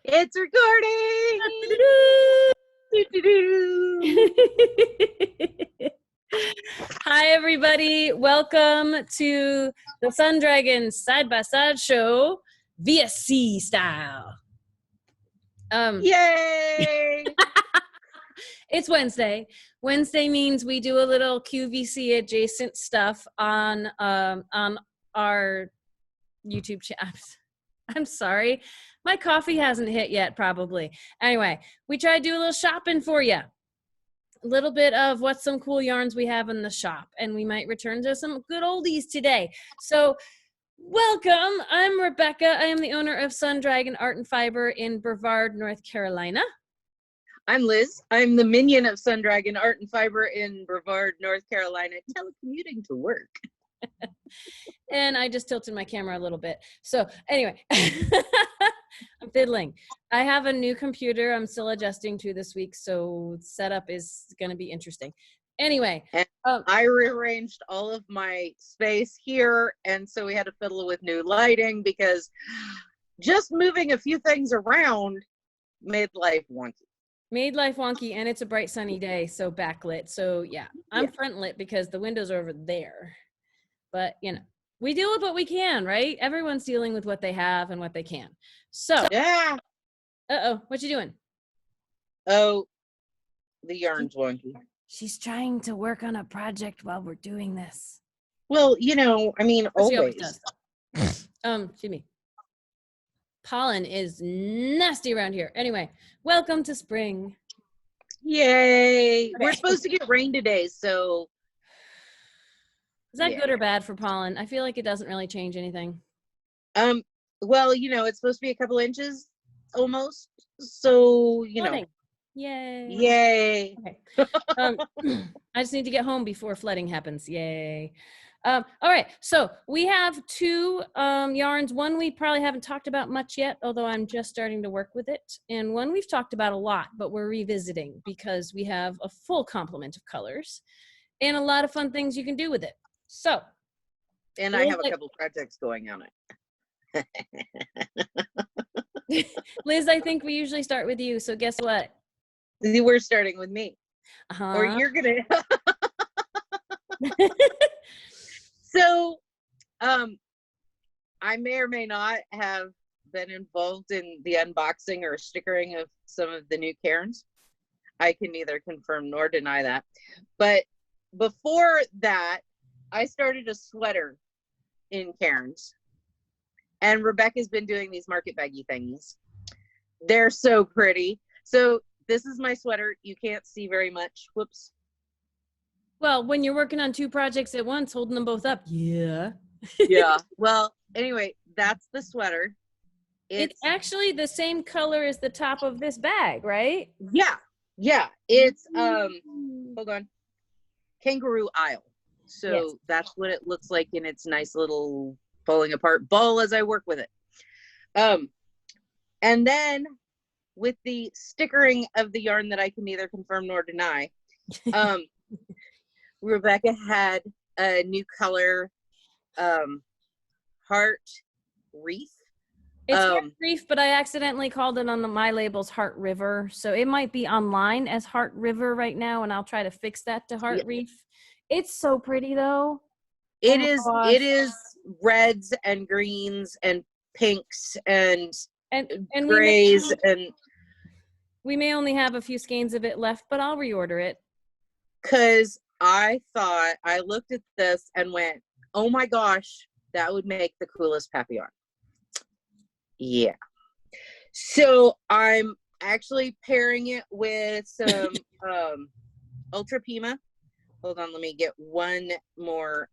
It's recording. Hi, everybody. Welcome to the Sun Dragons side-by-side show, VSC style. Yay! It's Wednesday. Wednesday means we do a little QVC adjacent stuff on our YouTube channel. I'm sorry. My coffee hasn't hit yet, probably. Anyway, we try to do a little shopping for you. A little bit of what's some cool yarns we have in the shop. And we might return to some good oldies today. So welcome. I'm Rebecca. I am the owner of Sun Dragon Art and Fiber in Brevard, North Carolina. I'm Liz. I'm the minion of Sun Dragon Art and Fiber in Brevard, North Carolina, telecommuting to work. And I just tilted my camera a little bit. So anyway, I'm fiddling. I have a new computer I'm still adjusting to this week, so setup is going to be interesting. Anyway. And I rearranged all of my space here, and so we had to fiddle with new lighting because just moving a few things around made life wonky. And it's a bright sunny day, so backlit. So yeah, I'm front lit because the windows are over there. But, you know, we deal with what we can, right? Everyone's dealing with what they have and what they can. So, yeah. Uh-oh, what you doing? Oh, the yarn's wonky. She's trying to work on a project while we're doing this. Well, you know, I mean, always. Excuse me. Pollen is nasty around here. Anyway, welcome to spring. Yay. Okay. We're supposed to get rain today, so. Is that good or bad for pollen? I feel like it doesn't really change anything. Well, you know, it's supposed to be a couple inches almost. So, you know. Yay. Yay. Okay. I just need to get home before flooding happens. Yay. All right. So we have two yarns. One we probably haven't talked about much yet, although I'm just starting to work with it. And one we've talked about a lot, but we're revisiting because we have a full complement of colors and a lot of fun things you can do with it. So, and I have a couple projects going on it. Liz, I think we usually start with you. So guess what? We're starting with me. Or you're gonna. So, I may or may not have been involved in the unboxing or stickering of some of the new Cairns. I can neither confirm nor deny that. But before that, I started a sweater in Cairns, and Rebecca's been doing these market baggy thingies. They're so pretty. So this is my sweater. You can't see very much. Whoops. Well, when you're working on two projects at once, holding them both up. Yeah. Yeah. Well, anyway, that's the sweater. It's actually the same color as the top of this bag, right? Yeah. Yeah. It's, hold on. Kangaroo Isle. So yes. That's what it looks like in its nice little falling apart ball as I work with it. And then with the stickering of the yarn that I can neither confirm nor deny, Rebecca had a new color, heart wreath. It's heart reef, but I accidentally called it on my labels Heart River. So it might be online as Heart River right now, and I'll try to fix that to Heart Reef. It's so pretty though. It is reds and greens and pinks and grays, and we may only have a few skeins of it left, but I'll reorder it. Cause I looked at this and went, oh my gosh, that would make the coolest papillon. Yeah. So I'm actually pairing it with some Ultra Pima. Hold on, let me get one more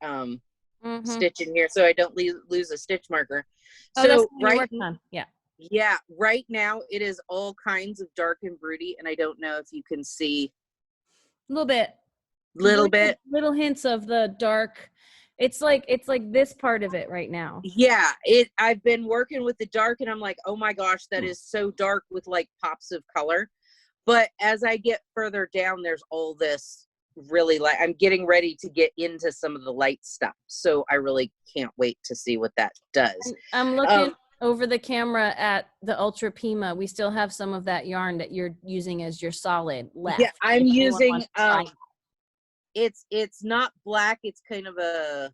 stitch in here so I don't lose a stitch marker. So right now it is all kinds of dark and broody, and I don't know if you can see a little bit. Little hints of the dark. It's like this part of it right now. Yeah, I've been working with the dark, and I'm like, oh my gosh, that is so dark with like pops of color. But as I get further down, there's all this really light. I'm getting ready to get into some of the light stuff, so I really can't wait to see what that does. I'm looking over the camera at the Ultra Pima, we still have some of that yarn that you're using as your solid left. Yeah, I'm if anyone using wants to try it. it's not black, it's kind of a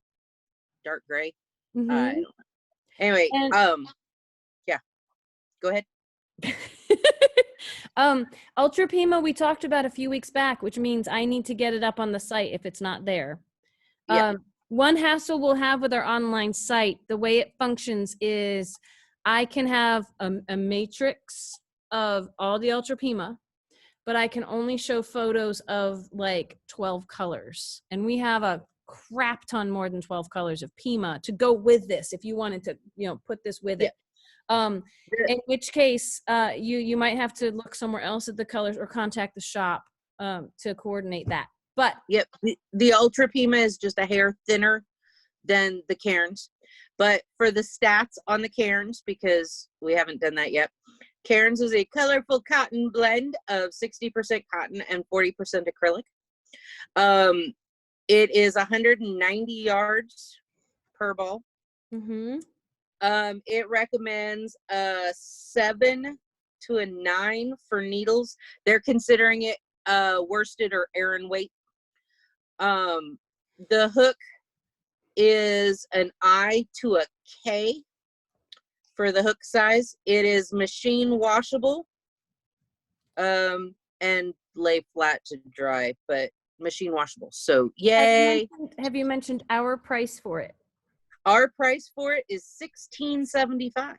dark gray. Mhm. I don't know. Anyway, And- yeah, go ahead. Ultra Pima we talked about a few weeks back, which means I need to get it up on the site if it's not there. Yeah. One hassle we'll have with our online site, the way it functions is I can have a matrix of all the Ultra Pima, but I can only show photos of like 12 colors. And we have a crap ton more than 12 colors of Pima to go with this if you wanted to, you know, put this with it. In which case, you might have to look somewhere else at the colors or contact the shop to coordinate that. But yep, the Ultra Pima is just a hair thinner than the Cairns. But for the stats on the Cairns, because we haven't done that yet, Cairns is a colorful cotton blend of 60% cotton and 40% acrylic. It is 190 yards per ball. mm-hmm. It recommends a 7 to a 9 for needles. They're considering it worsted or Aran weight. The hook is an I to a K for the hook size. It is machine washable and lay flat to dry, but machine washable. So yay. Have you mentioned our price for it? Our price for it is $16.75.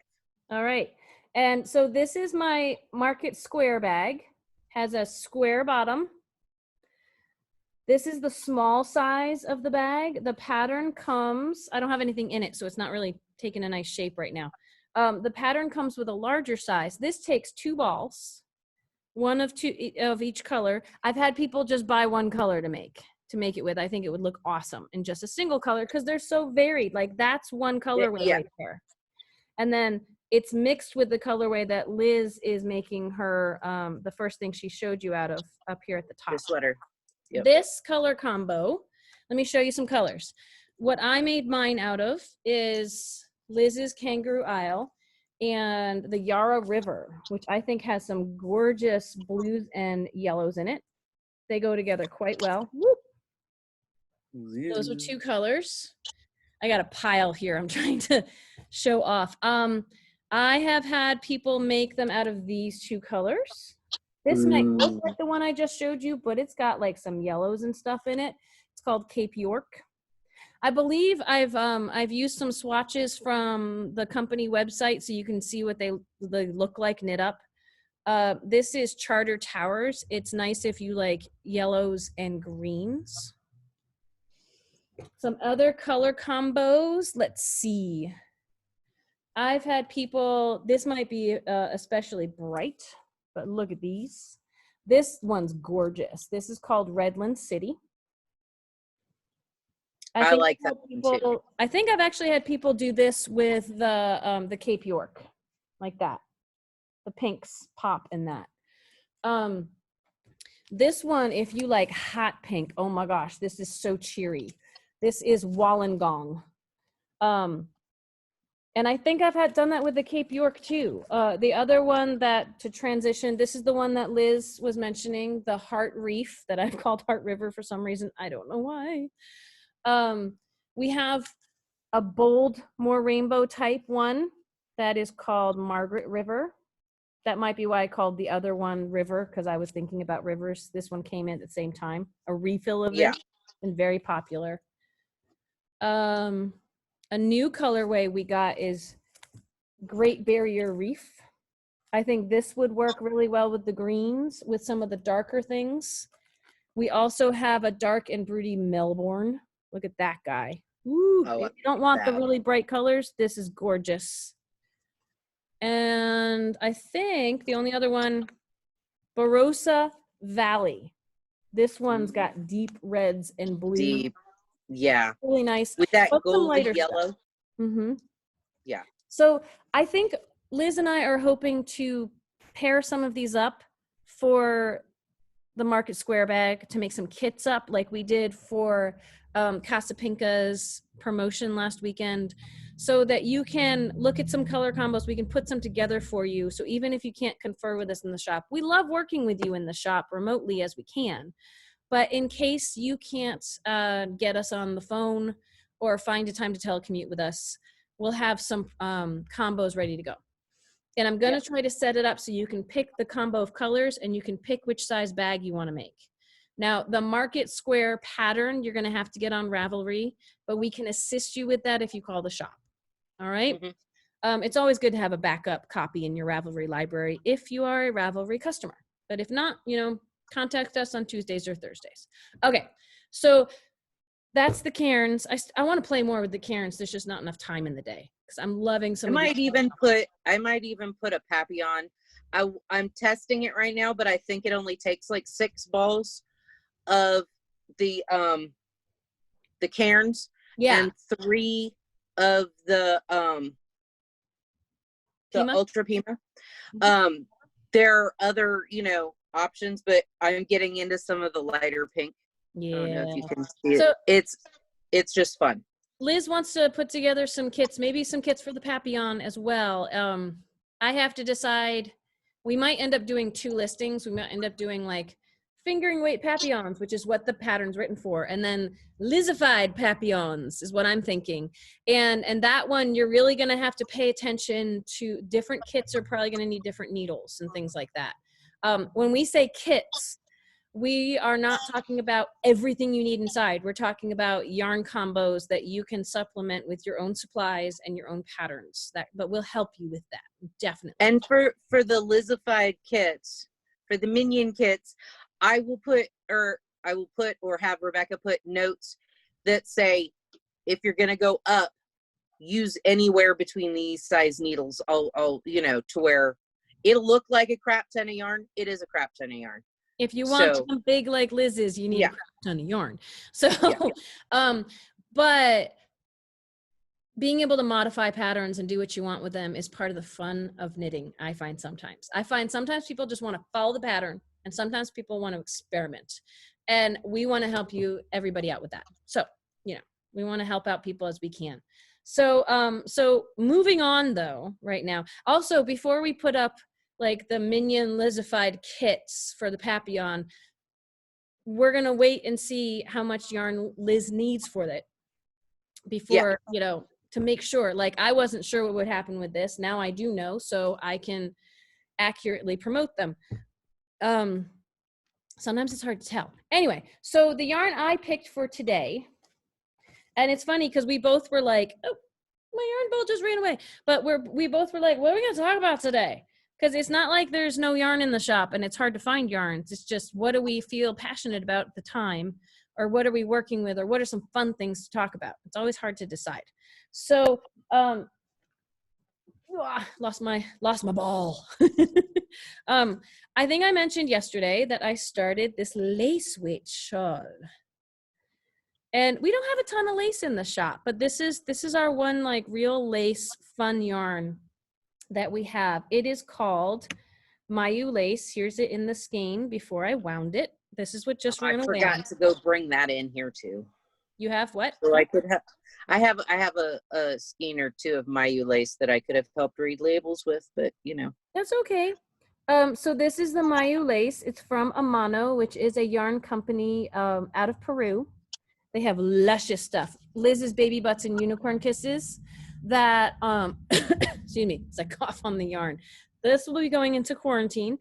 All right. And so this is my Market Square bag. Has a square bottom. This is the small size of the bag. The pattern comes, I don't have anything in it, so it's not really taking a nice shape right now. The pattern comes with a larger size. This takes 2 balls, one of each color. I've had people just buy one color to make it with. I think it would look awesome in just a single color because they're so varied. Like that's one colorway right there. And then it's mixed with the colorway that Liz is making her, the first thing she showed you out of up here at the top. The sweater. Yep. This color combo, let me show you some colors. What I made mine out of is Liz's Kangaroo Isle and the Yarra River, which I think has some gorgeous blues and yellows in it. They go together quite well. Whoop. Those are 2 colors. I got a pile here I'm trying to show off. I have had people make them out of these 2 colors. This might look like the one I just showed you, but it's got like some yellows and stuff in it. It's called Cape York. I believe I've used some swatches from the company website so you can see what they look like knit up. This is Charter Towers. It's nice if you like yellows and greens. Some other color combos. Let's see. I've had people, this might be especially bright, but look at these. This one's gorgeous. This is called Redland City. I like that one too. I think I've actually had people do this with the Cape York, like that. The pinks pop in that. This one, if you like hot pink, oh my gosh, this is so cheery. This is Wollongong. And I think I've done that with the Cape York too. The other one that to transition, this is the one that Liz was mentioning, the Heart Reef that I've called Heart River for some reason. I don't know why. We have a bold, more rainbow type one that is called Margaret River. That might be why I called the other one River, because I was thinking about rivers. This one came in at the same time. A refill of this and very popular. A new colorway we got is Great Barrier Reef. I think this would work really well with the greens, with some of the darker things. We also have a dark and broody Melbourne. Look at that guy. Ooh, if you don't want the really bright colors, this is gorgeous. And I think the only other one, Barossa Valley. This one's got deep reds and blues. Deep. Yeah. Really nice. With that golden yellow. Mm-hmm. Yeah. So I think Liz and I are hoping to pair some of these up for the Market Square bag to make some kits up like we did for Casa Pinka's promotion last weekend. so that you can look at some color combos. We can put some together for you. So even if you can't confer with us in the shop, we love working with you in the shop remotely as we can. But in case you can't get us on the phone or find a time to telecommute with us, we'll have some combos ready to go. And I'm going to try to set it up so you can pick the combo of colors and you can pick which size bag you want to make. Now, the market square pattern, you're going to have to get on Ravelry, but we can assist you with that if you call the shop. All right. It's always good to have a backup copy in your Ravelry library if you are a Ravelry customer. But if not, you know, contact us on Tuesdays or Thursdays. Okay. So that's the Cairns. I want to play more with the Cairns. There's just not enough time in the day because I'm loving some. I might even put a papillon. I'm testing it right now, but I think it only takes like 6 balls of the Cairns, and 3 of the Ultra Pima. There are other, you know, options, but I'm getting into some of the lighter pink. Yeah. I don't know if you can see it. It's just fun. Liz wants to put together some kits, maybe some kits for the papillon as well. I have to decide. We might end up doing 2 listings. We might end up doing like fingering weight papillons, which is what the pattern's written for, and then Lizified papillons is what I'm thinking. And that one, you're really going to have to pay attention to. Different kits are probably going to need different needles and things like that. When we say kits, we are not talking about everything you need inside. We're talking about yarn combos that you can supplement with your own supplies and your own patterns. But we'll help you with that, definitely. And for the Lizified kits, for the minion kits, I will put or have Rebecca put notes that say, if you're going to go up, use anywhere between these size needles. I'll you know, to where it'll look like a crap ton of yarn. It is a crap ton of yarn. If you want some big like Liz's, you need a crap ton of yarn. So, but being able to modify patterns and do what you want with them is part of the fun of knitting. I find sometimes people just want to follow the pattern, and sometimes people want to experiment, and we want to help everybody out with that. So, you know, we want to help out people as we can. So, so moving on though, right now, also before we put up like the minion Lizified kits for the papillon, we're going to wait and see how much yarn Liz needs for that before, you know, to make sure. Like, I wasn't sure what would happen with this. Now I do know, so I can accurately promote them. Sometimes it's hard to tell. Anyway, so the yarn I picked for today, and it's funny because we both were like, oh, my yarn ball just ran away. But we both were like, what are we going to talk about today? Because it's not like there's no yarn in the shop and it's hard to find yarns. It's just, what do we feel passionate about at the time? Or what are we working with? Or what are some fun things to talk about? It's always hard to decide. So, lost my ball. I think I mentioned yesterday that I started this lace weight shawl. And we don't have a ton of lace in the shop, but this is our one like real lace fun yarn that we have. It is called Mayu Lace. Here's it in the skein before I wound it. This is what just ran away. I forgot to go bring that in here too. You have what? So I have a skein or 2 of Mayu Lace that I could have helped read labels with, but you know. That's okay. So this is the Mayu Lace. It's from Amano, which is a yarn company out of Peru. They have luscious stuff. Liz's Baby Butts and Unicorn Kisses that, excuse me, as I cough on the yarn. This will be going into quarantine.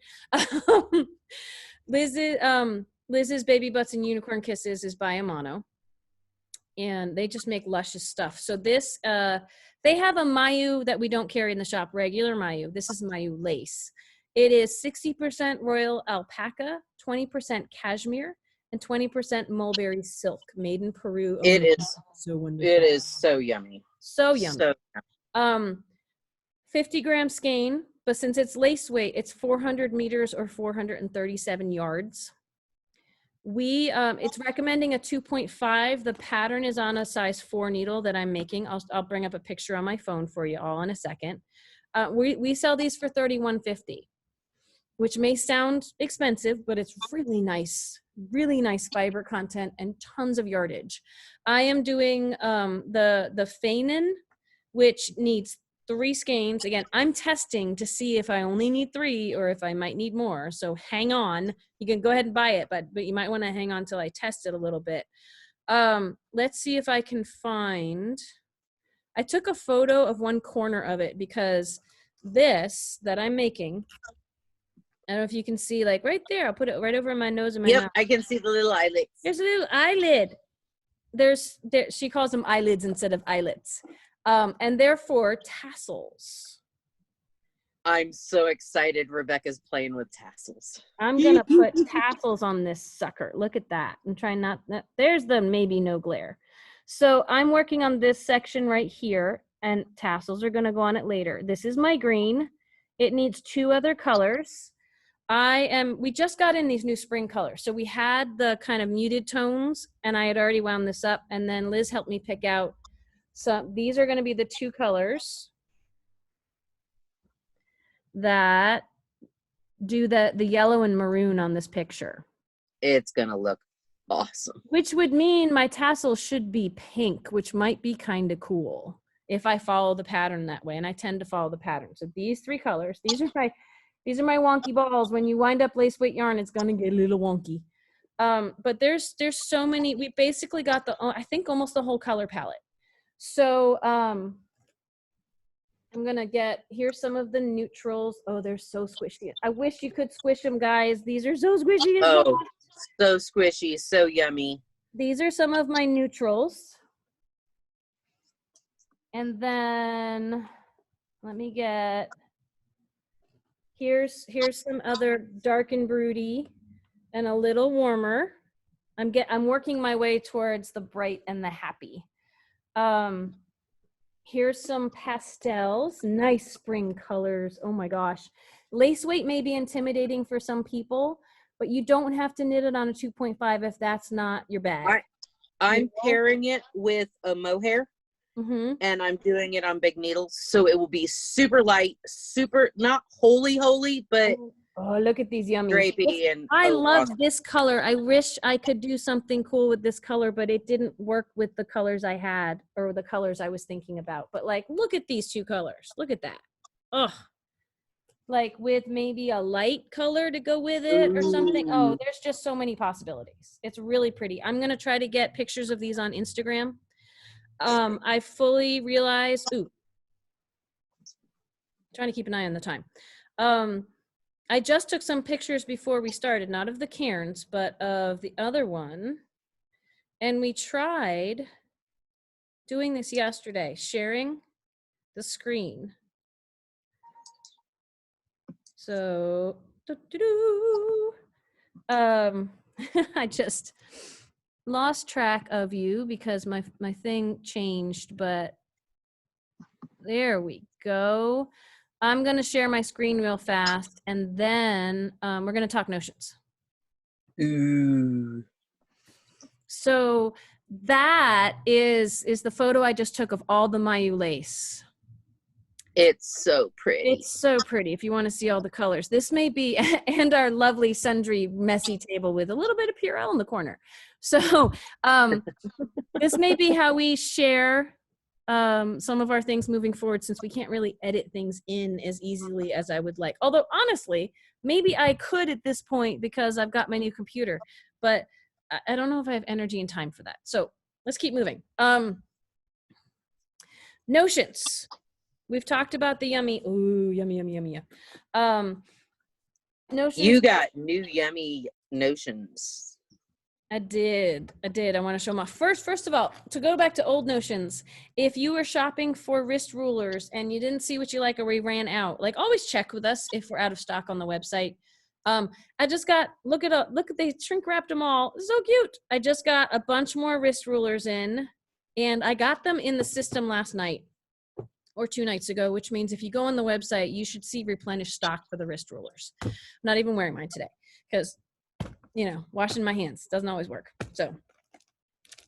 Liz's Baby Butts and Unicorn Kisses is by Amano. And they just make luscious stuff. So this, they have a Mayu that we don't carry in the shop, regular Mayu. This is Mayu Lace. It is 60% royal alpaca, 20% cashmere, and 20% mulberry silk, made in Peru. It is so wonderful. It is so yummy. So yummy. So yummy. 50-gram skein, but since it's lace weight, it's 400 meters or 437 yards. It's recommending a 2.5. The pattern is on a size 4 needle that I'm making. I'll bring up a picture on my phone for you all in a second. We sell these for $31.50, which may sound expensive, but it's really nice fiber content and tons of yardage. I am doing the feinen which needs 3 skeins. Again, I'm testing to see if I only need 3 or if I might need more. So hang on. You can go ahead and buy it, but you might want to hang on till I test it a little bit. Let's see if I can find. I took a photo of one corner of it because this that I'm making, I don't know if you can see, like right there. I'll put it right over my nose and my mouth. I can see the little eyelids. There's a little eyelid. She calls them eyelids instead of eyelets. And therefore tassels. I'm so excited Rebecca's playing with tassels. I'm gonna put tassels on this sucker. Look at that. I'm trying not, there's the maybe no glare. So I'm working on this section right here, and tassels are gonna go on it later. This is my green. It needs 2 other colors. We just got in these new spring colors. So we had the kind of muted tones, and I had already wound this up, and then Liz helped me pick out some. These are gonna be the 2 colors that do the yellow and maroon on this picture. It's gonna look awesome. Which would mean my tassels should be pink, which might be kind of cool if I follow the pattern that way, and I tend to follow the pattern. So these 3 colors, these are my wonky balls. When you wind up lace weight yarn, it's gonna get a little wonky. But there's so many. We basically got I think almost the whole color palette. So I'm gonna here's some of the neutrals. Oh, they're so squishy. I wish you could squish them, guys. These are so squishy. Oh, so squishy, so yummy. These are some of my neutrals. And then let me here's some other dark and broody and a little warmer. I'm working my way towards the bright and the happy. Here's some pastels, nice spring colors. Oh my gosh. Lace weight may be intimidating for some people, but you don't have to knit it on a 2.5 if that's not your bag. I'm pairing it with a mohair, and I'm doing it on big needles. So it will be super light, super, not holy, but oh, look at these yummy. Drapey. And I love this color. I wish I could do something cool with this color, but it didn't work with the colors I had or the colors I was thinking about. But like, look at these 2 colors. Look at that. Ugh. Like with maybe a light color to go with it or something. Oh, there's just so many possibilities. It's really pretty. I'm going to try to get pictures of these on Instagram. I fully realize, trying to keep an eye on the time. I just took some pictures before we started, not of the Cairns, but of the other one. And we tried doing this yesterday, sharing the screen. So, I just lost track of you because my thing changed, but there we go. I'm going to share my screen real fast, and then we're going to talk notions. Ooh. So that is the photo I just took of all the Mayu lace. It's so pretty. It's so pretty if you want to see all the colors. This may be, and our lovely sundry messy table with a little bit of Purell in the corner. So this may be how we share some of our things moving forward, since we can't really edit things in as easily as I would like. Although honestly, maybe I could at this point because I've got my new computer, but I don't know if I have energy and time for that. So let's keep moving. Notions. We've talked about the yummy. Ooh, yummy. Notions. You got new yummy notions. I did. I want to show them off. First of all, to go back to old notions, if you were shopping for wrist rulers and you didn't see what you like or we ran out, like always check with us if we're out of stock on the website. I just got, look at they shrink wrapped them all. So cute. I just got a bunch more wrist rulers in, and I got them in the system last night or 2 nights ago, which means if you go on the website, you should see replenished stock for the wrist rulers. I'm not even wearing mine today because, washing my hands doesn't always work. So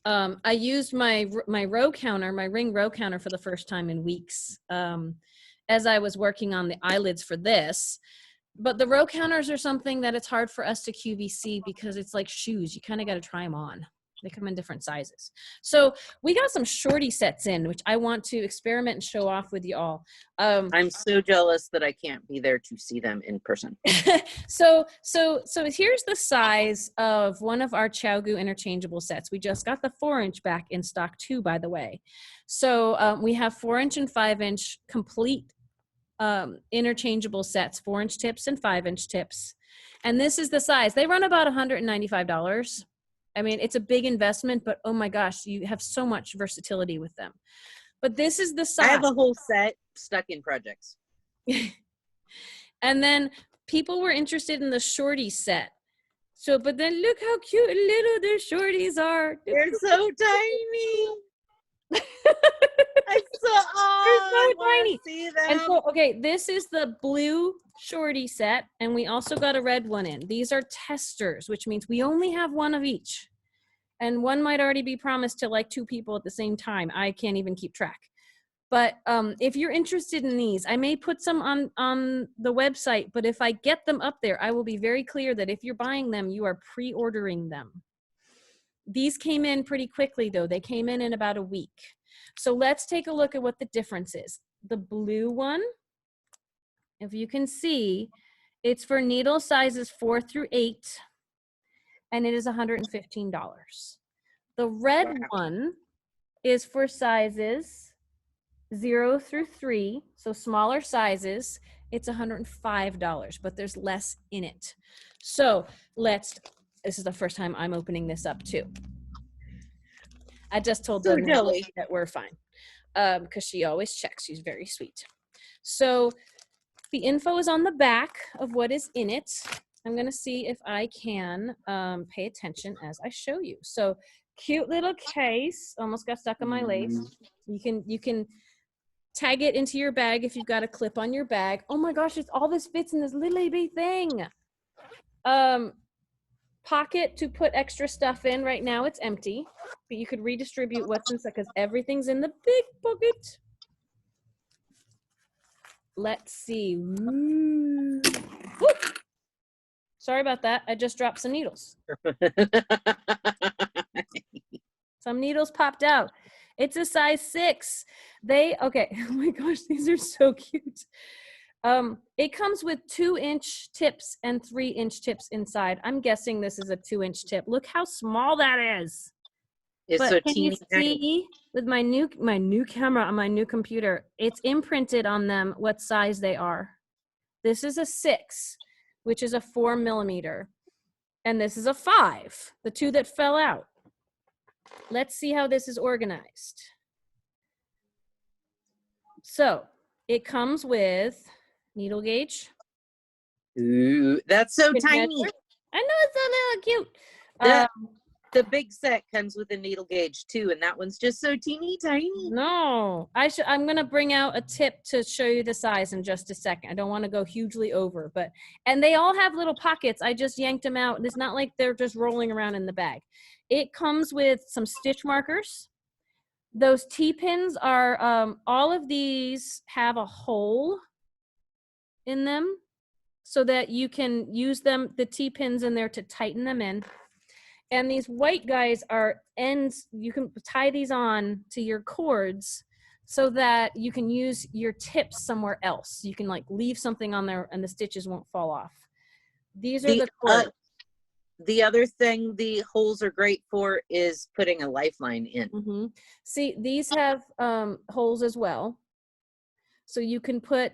I used my row counter, my ring row counter for the first time in weeks as I was working on the eyelids for this. But the row counters are something that it's hard for us to QVC because it's like shoes. You kind of got to try them on. They come in different sizes. So we got some Shortie sets in, which I want to experiment and show off with you all. I'm so jealous that I can't be there to see them in person. So here's the size of one of our ChiaoGoo interchangeable sets. We just got the 4-inch back in stock too, by the way. So we have 4-inch and 5-inch complete interchangeable sets, 4-inch tips and 5-inch tips. And this is the size. They run about $195. I mean, it's a big investment, but oh my gosh, you have so much versatility with them. But this is the size. I have a whole set stuck in projects. And then people were interested in the Shortie set. So, but then look how cute and little their Shorties are. They're so tiny. They're so tiny. See them. And so, okay, this is the blue Shortie set, and we also got a red one in. These are testers, which means we only have one of each. And one might already be promised to like 2 people at the same time. I can't even keep track. But if you're interested in these, I may put some on the website, but if I get them up there, I will be very clear that if you're buying them, you are pre-ordering them. These came in pretty quickly though. They came in about a week. So let's take a look at what the difference is. The blue one, if you can see, it's for needle sizes 4 through 8, and it is $115. The red one is for sizes 0 through 3, so smaller sizes. It's $105, but there's less in it. So this is the first time I'm opening this up too. I just told them that we're fine because she always checks. She's very sweet. So the info is on the back of what is in it. I'm going to see if I can pay attention as I show you. So cute little case. Almost got stuck on my lace. You can tag it into your bag if you've got a clip on your bag. Oh my gosh, all this fits in this little bitty thing. Pocket to put extra stuff in. Right now it's empty, but you could redistribute what's inside because everything's in the big pocket. Let's see. Ooh. Sorry about that. I just dropped some needles. Some needles popped out. It's a size 6. Okay. Oh my gosh, these are so cute. It comes with 2-inch tips and 3-inch tips inside. I'm guessing this is a 2-inch tip. Look how small that is. It's but so can teeny. You see with my new camera on my new computer, it's imprinted on them what size they are. This is a 6, which is a 4 millimeter. And this is a 5, the 2 that fell out. Let's see how this is organized. So it comes with needle gauge. Ooh, that's so tiny. I know, it's so little cute. The big set comes with a needle gauge too, and that one's just so teeny tiny. No, I'm gonna bring out a tip to show you the size in just a second. I don't want to go hugely over, and they all have little pockets. I just yanked them out. It's not like they're just rolling around in the bag. It comes with some stitch markers. Those T-pins are, all of these have a hole in them so that you can use them, the T-pins in there to tighten them in. And these white guys are ends, you can tie these on to your cords so that you can use your tips somewhere else. You can like leave something on there and the stitches won't fall off. These are the cords. The other thing the holes are great for is putting a lifeline in. Mm-hmm. See, these have holes as well. So you can put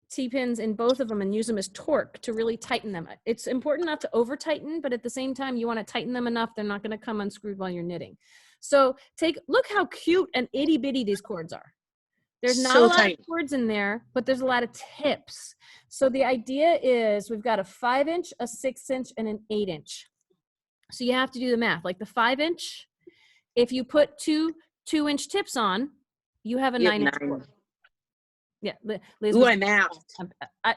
T-pins in both of them and use them as torque to really tighten them. It's important not to over tighten, but at the same time, you want to tighten them enough they're not going to come unscrewed while you're knitting. So look how cute and itty bitty these cords are. There's not a lot of cords in there, but there's a lot of tips. So the idea is we've got a 5-inch, a 6-inch, and an 8-inch. So you have to do the math. Like the 5-inch, if you put 2-inch tips on, you have a 9-inch cord. Yeah, Liz. Ooh, I mathed.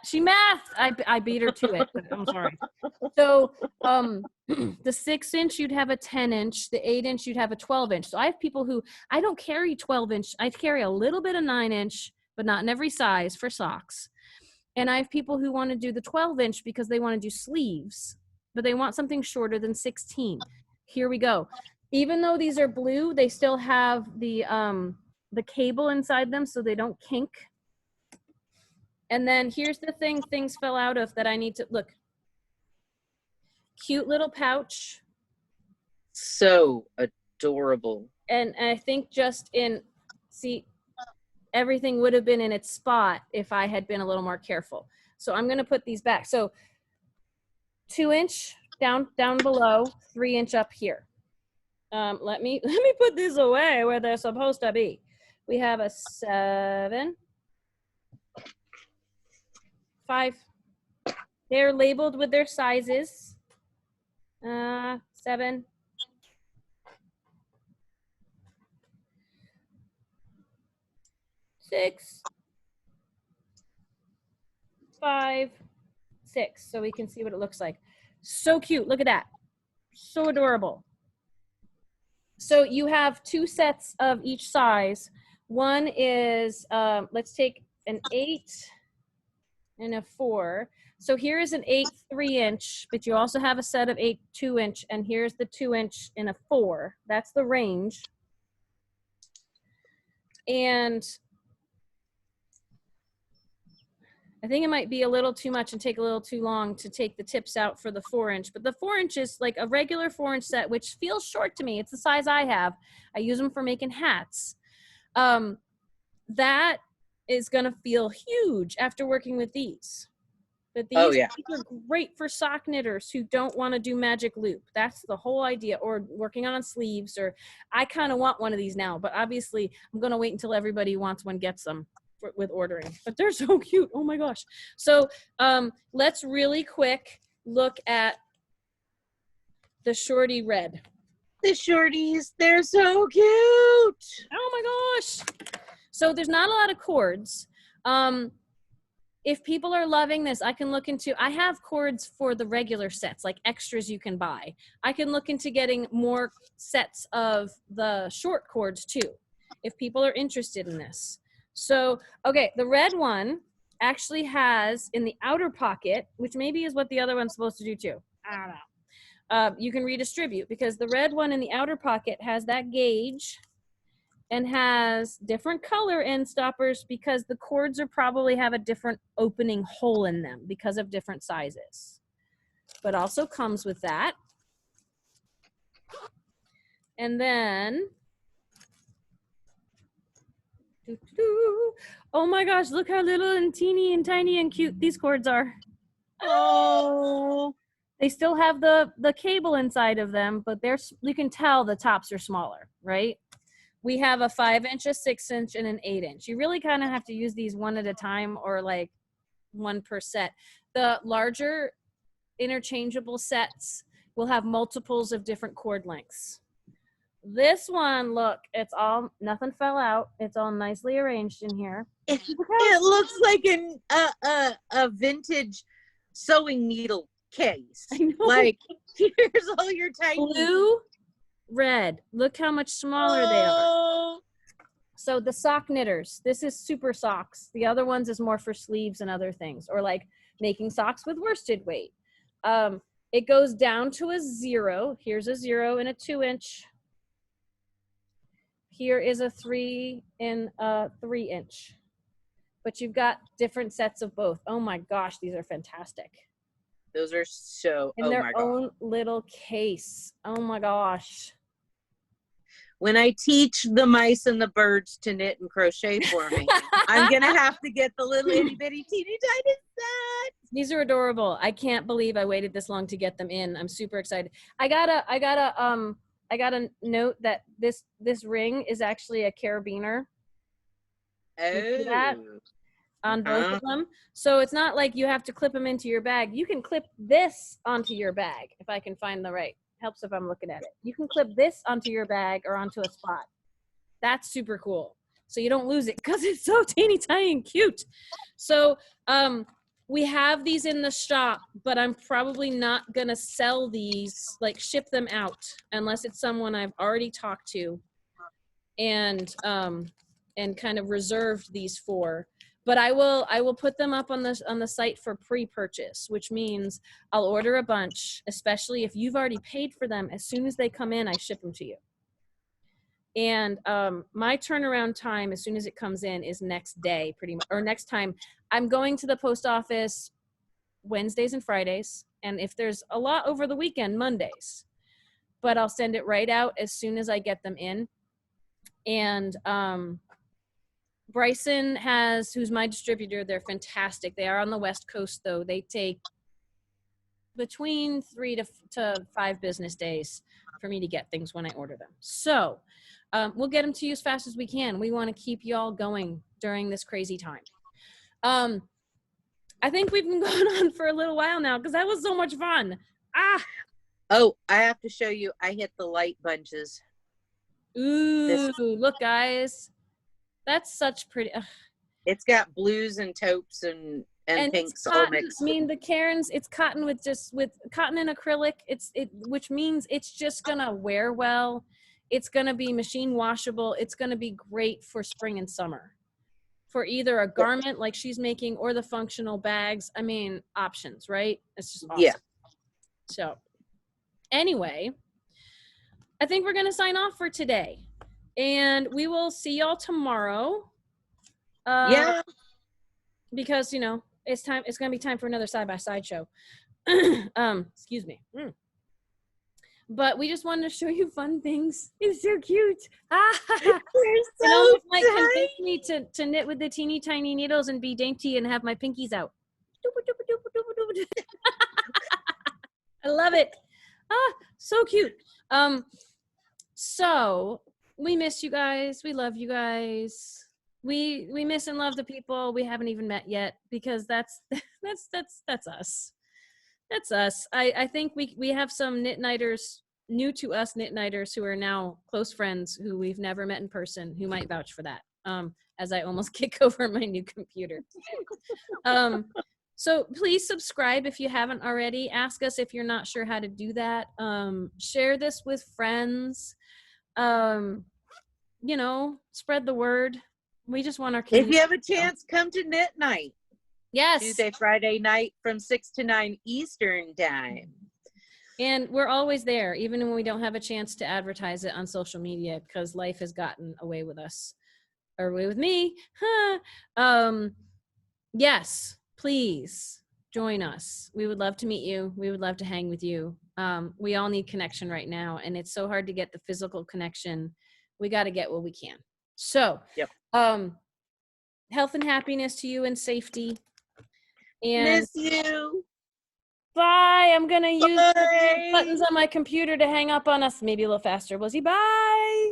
She mathed. I beat her to it. But I'm sorry. So the 6-inch, you'd have a 10-inch. The 8-inch, you'd have a 12-inch. So I have people who I don't carry 12-inch. I carry a little bit of 9-inch, but not in every size for socks. And I have people who want to do the 12-inch because they want to do sleeves, but they want something shorter than 16. Here we go. Even though these are blue, they still have the cable inside them so they don't kink. And then here's the thing things fell out of that I need to, look. Cute little pouch. So adorable. And I think just see, everything would have been in its spot if I had been a little more careful. So I'm gonna put these back. So 2-inch down below, 3-inch up here. Let me put these away where they're supposed to be. We have a 7, 5. They're labeled with their sizes. 7. 6, 5, 6. So we can see what it looks like. So cute. Look at that. So adorable. So you have 2 sets of each size. One is, let's take an 8 and a 4. So here is an 8 3-inch, but you also have a set of 8 2-inch, and here's the 2-inch in a 4. That's the range. And I think it might be a little too much and take a little too long to take the tips out for the 4-inch, but the 4-inch is like a regular 4-inch set, which feels short to me. It's the size I have. I use them for making hats. That is gonna feel huge after working with these. But these, these are great for sock knitters who don't want to do magic loop. That's the whole idea. Or working on sleeves, or I kind of want one of these now, but obviously I'm gonna wait until everybody who wants one gets them with ordering. But they're so cute. Oh my gosh. So let's really quick look at the Shortie red. The Shorties, they're so cute. Oh my gosh. So there's not a lot of cords. If people are loving this, I can look into, I have cords for the regular sets, like extras you can buy. I can look into getting more sets of the short cords too, if people are interested in this. So, okay, the red one actually has in the outer pocket, which maybe is what the other one's supposed to do too. I don't know. You can redistribute, because the red one in the outer pocket has that gauge and has different color end stoppers, because the cords are probably have a different opening hole in them because of different sizes. But also comes with that. And then, oh my gosh, look how little and teeny and tiny and cute these cords are. Oh, they still have the cable inside of them, but you can tell the tops are smaller, right? We have a 5-inch, a 6-inch, and an 8-inch. You really kind of have to use these one at a time, or like one per set. The larger interchangeable sets will have multiples of different cord lengths. This one, look, it's all, nothing fell out. It's all nicely arranged in here. It looks like a vintage sewing needle case. I know. Like, here's all your tiny. Blue, red. Look how much smaller they are. So the sock knitters, this is super socks. The other ones is more for sleeves and other things, or like making socks with worsted weight. It goes down to a 0. Here's a 0 and a 2-inch. Here is a 3 and a 3-inch. But you've got different sets of both. Oh my gosh, these are fantastic. Those are so, in their own little case. Oh my gosh. When I teach the mice and the birds to knit and crochet for me, I'm going to have to get the little itty bitty teeny tiny set. These are adorable. I can't believe I waited this long to get them in. I'm super excited. I got a note that this ring is actually a carabiner. Oh. That on both of them. So it's not like you have to clip them into your bag. You can clip this onto your bag, if I can find the right. Helps if I'm looking at it. You can clip this onto your bag or onto a spot. That's super cool. So you don't lose it, because it's so teeny tiny and cute. So we have these in the shop, but I'm probably not gonna sell these, like ship them out, unless it's someone I've already talked to and kind of reserved these for. But I will put them up on the site for pre-purchase, which means I'll order a bunch, especially if you've already paid for them. As soon as they come in, I ship them to you. And my turnaround time, as soon as it comes in, is next day, pretty much, or next time. I'm going to the post office Wednesdays and Fridays, and if there's a lot over the weekend, Mondays. But I'll send it right out as soon as I get them in. And Bryson who's my distributor, they're fantastic. They are on the West Coast, though. They take between 3 to 5 business days for me to get things when I order them. So we'll get them to you as fast as we can. We want to keep y'all going during this crazy time. I think we've been going on for a little while now because that was so much fun. Oh, I have to show you. I hit the light bunches. Ooh, look, guys. That's such pretty. It's got blues and taupes and pinks all mixed. I mean, the Cairns, it's cotton with cotton and acrylic. Which means it's just gonna wear well. It's gonna be machine washable. It's gonna be great for spring and summer, for either a garment like she's making or the functional bags. I mean, options, right? It's just awesome. Yeah. So, anyway, I think we're gonna sign off for today. And we will see y'all tomorrow. Yeah. Because, it's going to be time for another side-by-side show. Excuse me. But we just wanted to show you fun things. It's so cute. You're so it might convince me to knit with the teeny tiny needles and be dainty and have my pinkies out. I love it. So cute. So we miss you guys. We love you guys. We miss and love the people we haven't even met yet, because that's us. That's us. I think we have some knit-nighters, new to us knit-nighters, who are now close friends who we've never met in person, who might vouch for that. As I almost kick over my new computer. So please subscribe if you haven't already. Ask us if you're not sure how to do that. Share this with friends. Spread the word. We just want our community. If you have a chance, come to Knit Night. Yes. Tuesday, Friday night from 6 to 9 Eastern time. And we're always there, even when we don't have a chance to advertise it on social media, because life has gotten away with us, or away with me. Yes, please join us. We would love to meet you. We would love to hang with you. We all need connection right now, and it's so hard to get the physical connection. We got to get what we can. So, yep. Health and happiness to you, and safety. And miss you. Bye. I'm going to use the buttons on my computer to hang up on us. Maybe a little faster. We'll see. Bye.